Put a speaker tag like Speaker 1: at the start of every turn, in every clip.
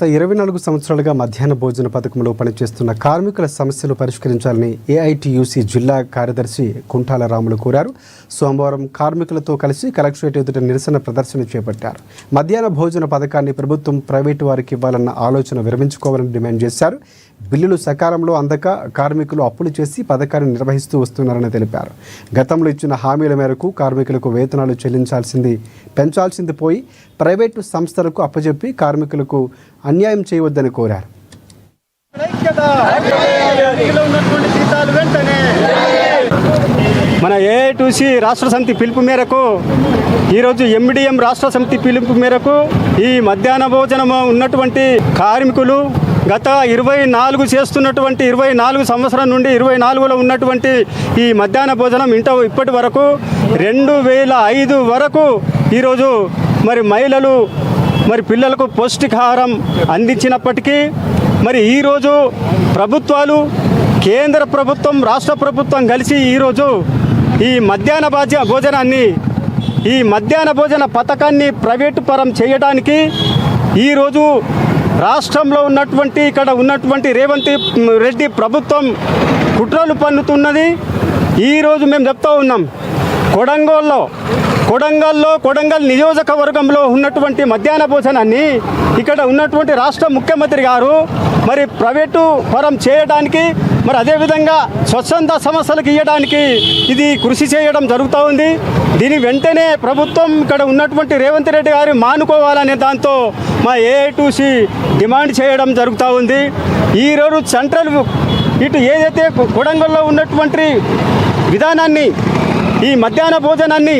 Speaker 1: 24 సంవత్సరాలుగా మధ్యాహ్న భోజన పథకంలో పనిచేస్తున్న కార్మికుల సమస్యలు పరిష్కరించాలని ఏఐటీయూసీ జిల్లా కార్యదర్శి కుంటాల రాములు కోరారు. సోమవారం కార్మికులతో కలిసి కలెక్టరేట్ ఎదుట నిరసన ప్రదర్శన చేపట్టారు. మధ్యాహ్న భోజన పథకాన్ని ప్రభుత్వం ప్రైవేటు వారికి ఇవ్వాలన్న ఆలోచన విరమించుకోవాలని డిమాండ్ చేశారు. బిల్లులు సకాలంలో అందక కార్మికులు అప్పులు చేసి పథకాన్ని నిర్వహిస్తూ వస్తున్నారని తెలిపారు. గతంలో ఇచ్చిన హామీల మేరకు కార్మికులకు వేతనాలు పెంచాల్సింది పోయి ప్రైవేటు సంస్థలకు అప్పజెప్పి కార్మికులకు అన్యాయం చేయవద్దని కోరారు.
Speaker 2: మన ఏఐటీయూసీ రాష్ట్ర సమితి పిలుపు మేరకు ఈరోజు ఎంబీడీఎం రాష్ట్ర సమితి పిలుపు మేరకు ఈ మధ్యాహ్న భోజనం ఉన్నటువంటి కార్మికులు గత 24 చేస్తున్నటువంటి 24 సంవత్సరం నుండి 24లో ఉన్నటువంటి ఈ మధ్యాహ్న భోజనం ఇప్పటి వరకు 2005 వరకు ఈరోజు మరి మహిళలు మరి పిల్లలకు పౌష్టికాహారం అందించినప్పటికీ మరి ఈరోజు ప్రభుత్వాలు కేంద్ర ప్రభుత్వం రాష్ట్ర ప్రభుత్వం కలిసి ఈరోజు ఈ మధ్యాహ్న భోజన పథకాన్ని ప్రైవేటు పరం చేయడానికి ఈరోజు రాష్ట్రంలో ఇక్కడ ఉన్నటువంటి రేవంత్ రెడ్డి ప్రభుత్వం కుట్రలు పన్నుతున్నది. ఈరోజు మేము చెప్తూ ఉన్నాం, కొడంగల్ నియోజకవర్గంలో ఉన్నటువంటి మధ్యాహ్న భోజనాన్ని ఇక్కడ ఉన్నటువంటి రాష్ట్ర ముఖ్యమంత్రి గారు మరి ప్రైవేటు పరం చేయడానికి మరి అదేవిధంగా స్వచ్ఛంద సంస్థలకు ఇవ్వడానికి ఇది కృషి చేయడం జరుగుతూ ఉంది. దీని వెంటనే ప్రభుత్వం ఇక్కడ ఉన్నటువంటి రేవంత్ రెడ్డి గారు మానుకోవాలనే దాంతో మా ఏఐటీయూసీ డిమాండ్ చేయడం జరుగుతూ ఉంది. ఈరోజు సెంట్రల్ ఇటు ఏదైతే కొడంగల్లో ఉన్నటువంటి విధానాన్ని ఈ మధ్యాహ్న భోజనాన్ని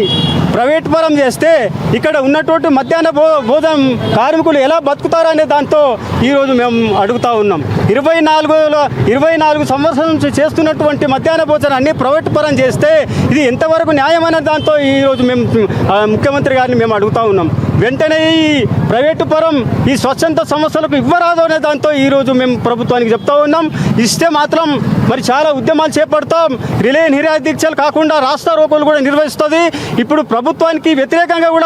Speaker 2: ప్రైవేట్ పరం చేస్తే ఇక్కడ ఉన్నటువంటి మధ్యాహ్న భోజనం కార్మికులు ఎలా బతుకుతారనే దాంతో ఈరోజు మేము అడుగుతూ ఉన్నాం. 24 సంవత్సరాల నుంచి చేస్తున్నటువంటి మధ్యాహ్న భోజనాన్ని ప్రైవేట్ పరం చేస్తే ఇది ఎంతవరకు న్యాయమైన దాంతో ఈరోజు మేము ముఖ్యమంత్రి గారిని మేము అడుగుతూ ఉన్నాం. వెంటనే ఈ ప్రైవేటు పరం ఈ స్వచ్ఛంద సంస్థలకు ఇవ్వరాదు అనే దాంతో ఈరోజు మేము ప్రభుత్వానికి చెప్తా ఉన్నాం. ఇస్తే మాత్రం మరి చాలా ఉద్యమాలు చేపడతాం. రిలే నిరాదీక్షలు కాకుండా రాస్తా రోకోలు కూడా నిర్వహిస్తుంది. ఇప్పుడు ప్రభుత్వానికి వ్యతిరేకంగా కూడా